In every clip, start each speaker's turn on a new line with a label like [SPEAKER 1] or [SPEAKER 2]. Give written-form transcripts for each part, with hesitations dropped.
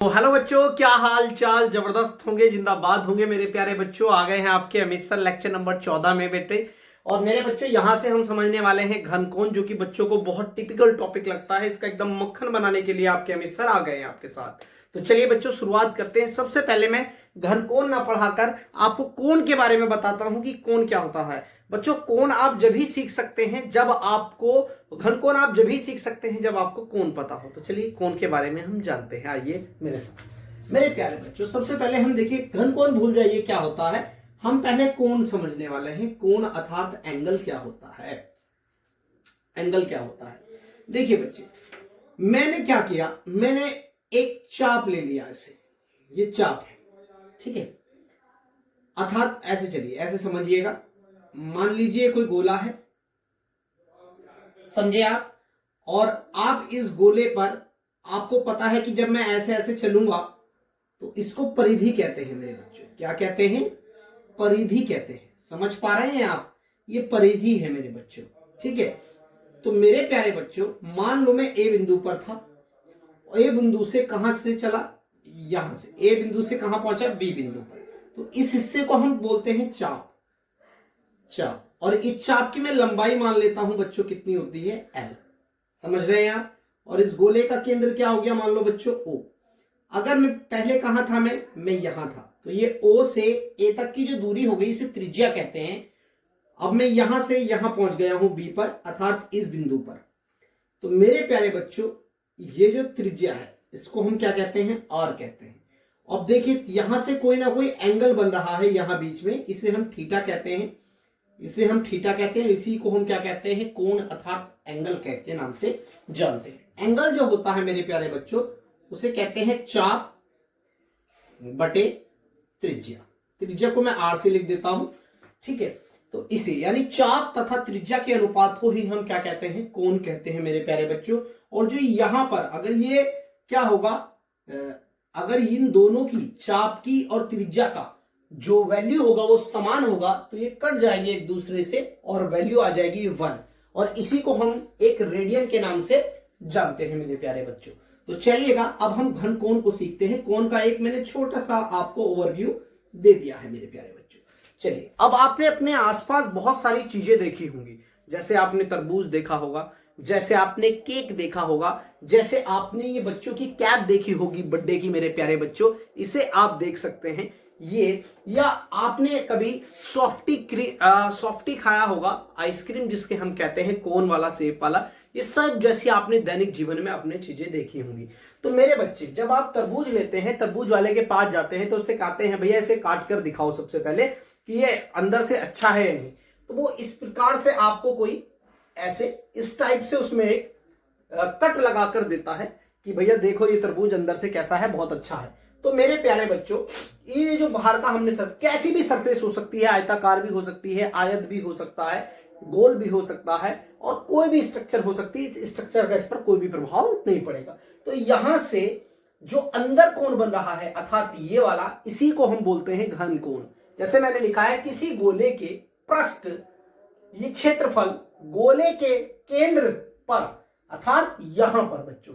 [SPEAKER 1] तो हेलो बच्चों, क्या हाल चाल। जबरदस्त होंगे, जिंदाबाद होंगे मेरे प्यारे बच्चों। आ गए हैं आपके अमित सर लेक्चर नंबर 14 में बेटे। और मेरे बच्चों यहां से हम समझने वाले हैं घनकोण, जो कि बच्चों को बहुत टिपिकल टॉपिक लगता है। इसका एकदम मक्खन बनाने के लिए आपके अमित सर आ गए हैं आपके साथ। तो चलिए बच्चों शुरुआत करते हैं। सबसे पहले मैं घनकोण ना पढ़ाकर आपको कोण के बारे में बताता हूं कि कोण क्या होता है। बच्चों कोण आप जब ही सीख सकते हैं जब आपको, घनकोण आप जब ही सीख सकते हैं जब आपको कोण पता हो। तो चलिए कोण के बारे में हम जानते हैं, आइए मेरे साथ। मेरे प्यारे बच्चों सबसे पहले हम देखिए, घनकोण भूल जाइए क्या होता है, हम पहले कोण समझने वाले हैं। कोण अर्थात एंगल क्या होता है। एंगल क्या होता है, देखिए बच्चे, मैंने क्या किया, मैंने एक चाप ले लिया ऐसे, ये चाप है, ठीक है। अर्थात ऐसे चलिए, ऐसे समझिएगा, मान लीजिए कोई गोला है, समझे आप। और आप इस गोले पर, आपको पता है कि जब मैं ऐसे ऐसे चलूंगा तो इसको परिधि कहते हैं मेरे बच्चों। क्या कहते हैं? परिधि कहते हैं। समझ पा रहे हैं आप? ये परिधि है मेरे बच्चों, ठीक है। तो मेरे प्यारे बच्चों मान लो मैं ए बिंदु पर था, ए बिंदु से कहां से चला, यहां से ए बिंदु से कहां पहुंचा, बी बिंदु पर। तो इस हिस्से को हम बोलते हैं चाप। चाप, और इस चाप की मैं लंबाई मान लेता हूं बच्चों, कितनी होती है, एल। समझ रहे हैं आप? और इस गोले का केंद्र क्या हो गया, मान लो बच्चों ओ। अगर मैं पहले कहां था, मैं यहां था, तो ये ओ से ए तक की जो दूरी हो गई इसे त्रिज्या कहते हैं। अब मैं यहां से यहां पहुंच गया हूं बी पर, अर्थात इस बिंदु पर। तो मेरे प्यारे बच्चों ये जो त्रिज्या है इसको हम क्या कहते हैं, आर कहते हैं। अब देखिए यहां से कोई ना कोई एंगल बन रहा है यहां बीच में, इसे हम थीटा कहते हैं। इसे हम थीटा कहते हैं, इसी को हम क्या कहते हैं, कोण अर्थात एंगल के नाम से जानते हैं। एंगल जो होता है मेरे प्यारे बच्चों उसे कहते हैं चाप बटे त्रिज्या। त्रिज्या को मैं आर से लिख देता हूं, ठीक है। तो इसे यानी चाप तथा त्रिज्या के अनुपात को ही हम क्या कहते हैं, कोण कहते हैं मेरे प्यारे बच्चों। और जो यहां पर अगर ये क्या होगा, अगर इन दोनों की, चाप की और त्रिज्या का जो वैल्यू होगा वो समान होगा तो ये कट जाएंगे एक दूसरे से और वैल्यू आ जाएगी 1। और इसी को हम एक रेडियन के नाम से जानते हैं मेरे प्यारे बच्चों। तो चलिएगा अब हम घनकोण को सीखते हैं। कोण का एक मैंने छोटा सा आपको ओवरव्यू दे दिया है मेरे प्यारे बच्चों। चलिए अब आपने अपने आसपास बहुत सारी चीजें देखी होंगी, जैसे आपने तरबूज देखा होगा, जैसे आपने केक देखा होगा, जैसे आपने ये बच्चों की कैप देखी होगी बर्थडे की मेरे प्यारे बच्चों, इसे आप देख सकते हैं ये। या आपने कभी सॉफ्टी खाया होगा, आइसक्रीम जिसके हम कहते हैं कोन वाला, शेप वाला। ये सब जैसे आपने दैनिक जीवन में अपने चीजें देखी होंगी। तो मेरे बच्चे जब आप तरबूज लेते हैं, तरबूज वाले के पास जाते हैं तो उससे कहते हैं भैया इसे काट कर दिखाओ सबसे पहले कि ये अंदर से अच्छा है या नहीं। तो वो इस प्रकार से आपको कोई ऐसे इस टाइप से उसमें एक कट लगाकर देता है कि भैया देखो ये तरबूज अंदर से कैसा है, बहुत अच्छा है। तो मेरे प्यारे बच्चों ये जो बाहर का हमने कैसी भी सरफेस हो सकती है, आयताकार भी हो सकती है, आयत भी हो सकता है, गोल भी हो सकता है, और कोई भी स्ट्रक्चर हो सकती है, स्ट्रक्चर का इस पर कोई भी प्रभाव नहीं पड़ेगा। तो यहां से जो अंदर कोण बन रहा है अर्थात ये वाला, इसी को हम बोलते हैं घन कोण। जैसे मैंने लिखा है किसी गोले के पृष्ठ, ये क्षेत्रफल गोले के केंद्र पर, अर्थात यहां पर बच्चों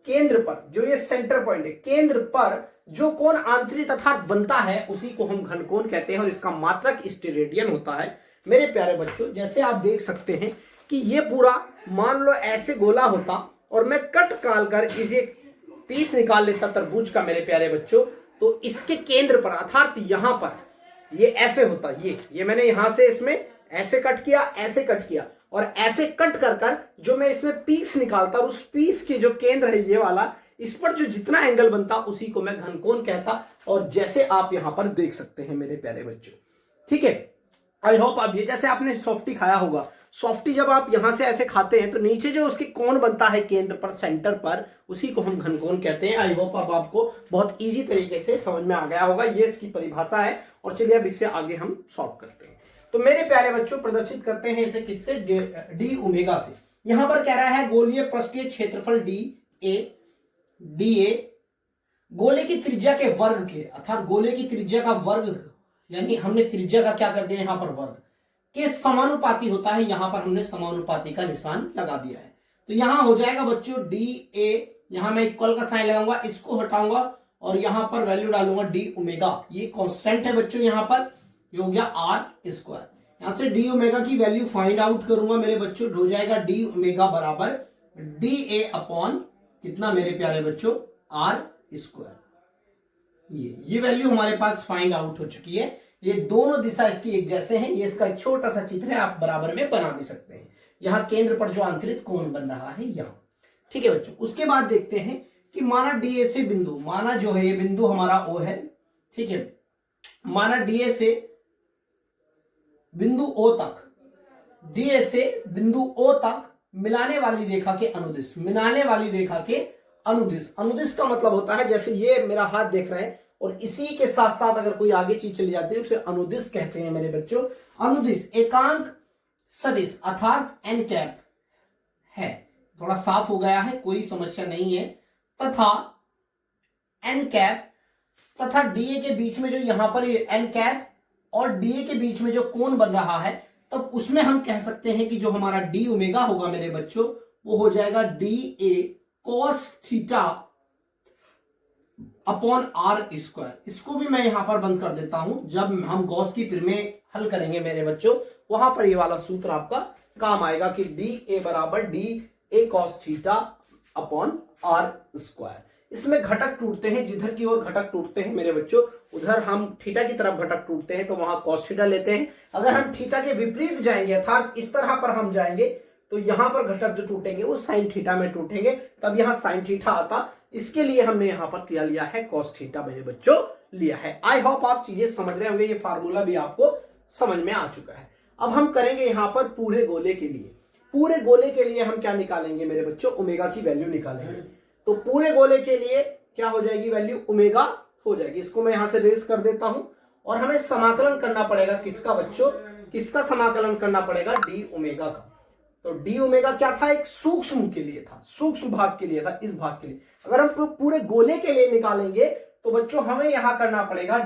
[SPEAKER 1] केंद्र पर जो ये सेंटर पॉइंट है, केंद्र पर जो कोण आंतरिक अर्थात बनता है उसी को हम घनकोण कहते हैं। और इसका मात्रक स्टेरेडियन होता है मेरे प्यारे बच्चों। जैसे आप देख सकते हैं कि ये पूरा मान लो ऐसे गोला होता और मैं कट काल कर इसे पीस निकाल लेता तरबूज का मेरे प्यारे बच्चों, तो इसके केंद्र पर अर्थात यहां पर ये ऐसे होता, ये मैंने यहां से इसमें ऐसे कट किया, ऐसे कट किया, और ऐसे कट कर जो मैं इसमें पीस निकालता और उस पीस के जो केंद्र है ये वाला, इस पर जो जितना एंगल बनता उसी को मैं घनकोण कहता। और जैसे आप यहां पर देख सकते हैं मेरे प्यारे बच्चों, ठीक है। आई होप आप ये, जैसे आपने सॉफ्टी खाया होगा, सॉफ्टी जब आप यहां से ऐसे खाते हैं तो नीचे जो उसकी कोण बनता है केंद्र पर, सेंटर पर, उसी को हम घनकोण कहते हैं। आई होप अब आपको बहुत इजी तरीके से समझ में आ गया होगा, ये इसकी परिभाषा है। और चलिए अब इससे आगे हम सॉल्व करते हैं। तो मेरे प्यारे बच्चों प्रदर्शित करते हैं इसे किससे, डी ओमेगा से। यहां पर कह रहा है गोलीय पृष्ठीय क्षेत्रफल डी ए गोले की त्रिज्या के वर्ग के, अर्थात गोले की त्रिज्या का वर्ग, यानी हमने त्रिज्या का क्या कर दिया यहां पर वर्ग के समानुपाती होता है। यहां पर हमने समानुपाती का निशान लगा दिया है। तो यहां हो जाएगा बच्चों डी ए यहां मैं इक्वल का साइन लगाऊंगा, इसको हटाऊंगा और यहां पर वैल्यू डालूंगा डी ओमेगा। ये कांस्टेंट है बच्चों, यहां पर ये हो गया आर स्क्वायर। यहां से डी ओमेगा की वैल्यू फाइंड आउट करूंगा मेरे बच्चों, हो जाएगा डी ओमेगा बराबर डी ए अपॉन कितना मेरे प्यारे बच्चों, आर स्क्वायर। ये वैल्यू हमारे पास फाइंड आउट हो चुकी है। ये दोनों दिशा इसकी एक जैसे हैं। ये इसका एक छोटा सा चित्र है, आप बराबर में बना भी सकते हैं। यहां केंद्र पर जो आंतरिक कोण बन रहा है यहां, ठीक है बच्चों। उसके बाद देखते हैं कि माना डीए से बिंदु, माना जो है ये बिंदु हमारा ओ है, ठीक है। माना डीए से बिंदु ओ तक, डीए से बिंदु ओ तक मिलाने वाली रेखा के अनुदिश, मिलाने वाली रेखा के अनुदिश। अनुदिश का मतलब होता है जैसे ये मेरा हाथ देख रहे हैं और इसी के साथ साथ अगर कोई आगे चीज चली जाती है उसे अनुदिश कहते हैं मेरे बच्चों। अनुदिश एकांक सदिश अर्थात एन कैप है, थोड़ा साफ हो गया है, कोई समस्या नहीं है। तथा एन कैप तथा डीए के बीच में जो यहां पर एन कैप और डीए के बीच में जो कोण बन रहा है, तब उसमें हम कह सकते हैं कि जो हमारा डी ओमेगा होगा मेरे बच्चों, वो हो जाएगा D A cos theta upon R square. इसको भी मैं यहां पर बंद कर देता हूं, जब हम गॉस की प्रमेय हल करेंगे मेरे बच्चों, वहां पर ये वाला सूत्र आपका काम आएगा कि डी ए बराबर D A cos theta upon R square. इसमें घटक टूटते हैं, जिधर की ओर घटक टूटते हैं मेरे बच्चों, उधर हम थीटा की तरफ घटक टूटते हैं तो वहां कॉस थीटा लेते हैं। अगर हम थीटा के विपरीत जाएंगे अर्थात इस तरह पर हम जाएंगे तो यहां पर घटक जो टूटेंगे वो साइन थीटा में टूटेंगे, तब यहां साइन थीटा आता। इसके लिए हमने यहां पर क्या लिया है, कॉस थीटा मेरे बच्चों लिया है। आई होप आप चीजें समझ रहे होंगे, ये फार्मूला भी आपको समझ में आ चुका है। अब हम करेंगे यहां पर पूरे गोले के लिए, पूरे गोले के लिए हम क्या निकालेंगे मेरे बच्चों, ओमेगा की वैल्यू निकालेंगे। तो पूरे गोले के लिए क्या हो जाएगी वैल्यू, ओमेगा हो जाएगी। इसको मैं यहां से रेस कर देता हूं और हमें समाकलन करना पड़ेगा किसका बच्चों, किसका समाकलन करना पड़ेगा, डी ओमेगा का। तो डी ओमेगा क्या था, एक सूक्ष्म के लिए था, सूक्ष्म भाग के लिए था, इस भाग के लिए। अगर हम पूरे गोले के लिए निकालेंगे तो बच्चों हमें यहां करना पड़ेगा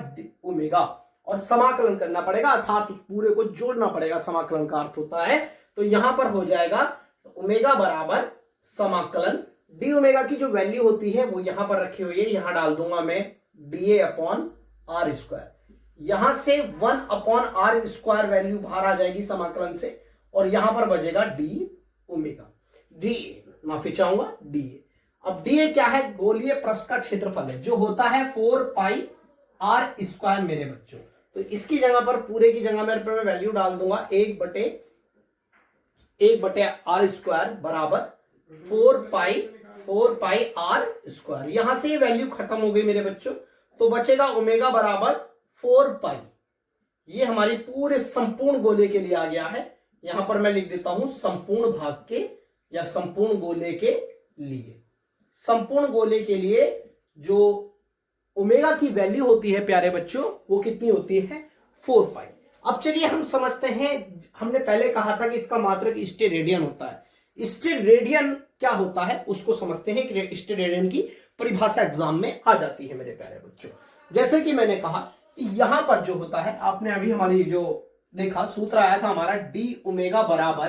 [SPEAKER 1] ओमेगा और समाकलन करना पड़ेगा, अर्थात उस पूरे को जोड़ना पड़ेगा, समाकलन का अर्थ होता है। तो यहां पर हो जाएगा ओमेगा बराबर समाकलन, डी ओमेगा की जो वैल्यू होती है वो यहां पर रखी हुई है, यहां डाल दूंगा मैं D A upon R square. यहां से 1 अपॉन आर स्क्वायर वैल्यू बाहर आ जाएगी समाकलन से और यहां पर बचेगा डी ओमेगा, डी ए, माफी चाहूंगा डी ए। अब डी ए क्या है, गोलीय पृष्ठ का क्षेत्रफल है जो होता है 4 पाई आर स्क्वायर मेरे बच्चों। तो इसकी जगह पर, पूरे की जगह मैं वैल्यू डाल दूंगा 1 बटे आर स्क्वायर बराबर 4 पाई आर स्क्वायर। यहां से ये वैल्यू खत्म हो गई मेरे बच्चों, तो बचेगा ओमेगा बराबर 4 पाई। ये हमारी पूरे संपूर्ण गोले के लिए आ गया है। यहां पर मैं लिख देता हूं संपूर्ण भाग के या संपूर्ण गोले के लिए। संपूर्ण गोले के लिए जो ओमेगा की वैल्यू होती है प्यारे बच्चों, वो कितनी होती है, 4 पाई। अब चलिए हम समझते हैं, हमने पहले कहा था कि इसका मात्रक स्टेरेडियन होता है। स्टेरेडियन क्या होता है उसको समझते हैं कि स्टेरेडियन की परिभाषा एग्जाम में आ जाती है मेरे प्यारे बच्चों। जैसे कि मैंने कहा कि यहां पर जो होता है, आपने अभी हमारी जो देखा सूत्र आया था हमारा डी ओमेगा बराबर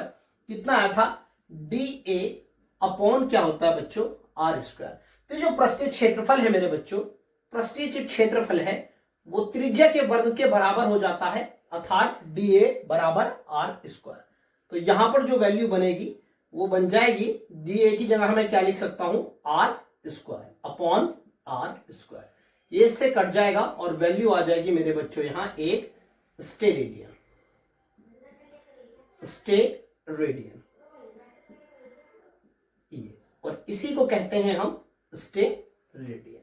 [SPEAKER 1] कितना आया था, डी ए अपॉन क्या होता है बच्चों, आर स्क्वायर। तो जो पृष्ठीय क्षेत्रफल है मेरे बच्चों, पृष्ठीय जो क्षेत्रफल है वो त्रिज्या के वर्ग के बराबर हो जाता है, अर्थात डी ए बराबर आर स्क्वायर। तो यहां पर जो वैल्यू बनेगी वो बन जाएगी, डी ए की जगह मैं क्या लिख सकता हूं, R square upon R square. ये इससे कट जाएगा और वैल्यू आ जाएगी मेरे बच्चों यहां एक स्टेरेडियन, स्टेरेडियन, और इसी को कहते हैं हम स्टेरेडियन।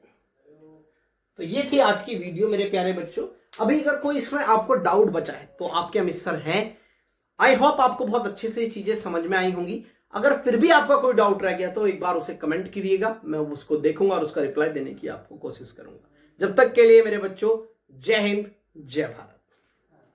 [SPEAKER 1] तो ये थी आज की वीडियो मेरे प्यारे बच्चों। अभी अगर कोई इसमें आपको डाउट बचा है तो आपके अमित सर हैं। आई होप आपको बहुत अच्छे से चीजें समझ में आई होंगी। अगर फिर भी आपका कोई डाउट रह गया तो एक बार उसे कमेंट कीजिएगा, मैं उसको देखूंगा और उसका रिप्लाई देने की आपको कोशिश करूंगा। जब तक के लिए मेरे बच्चों, जय हिंद, जय भारत।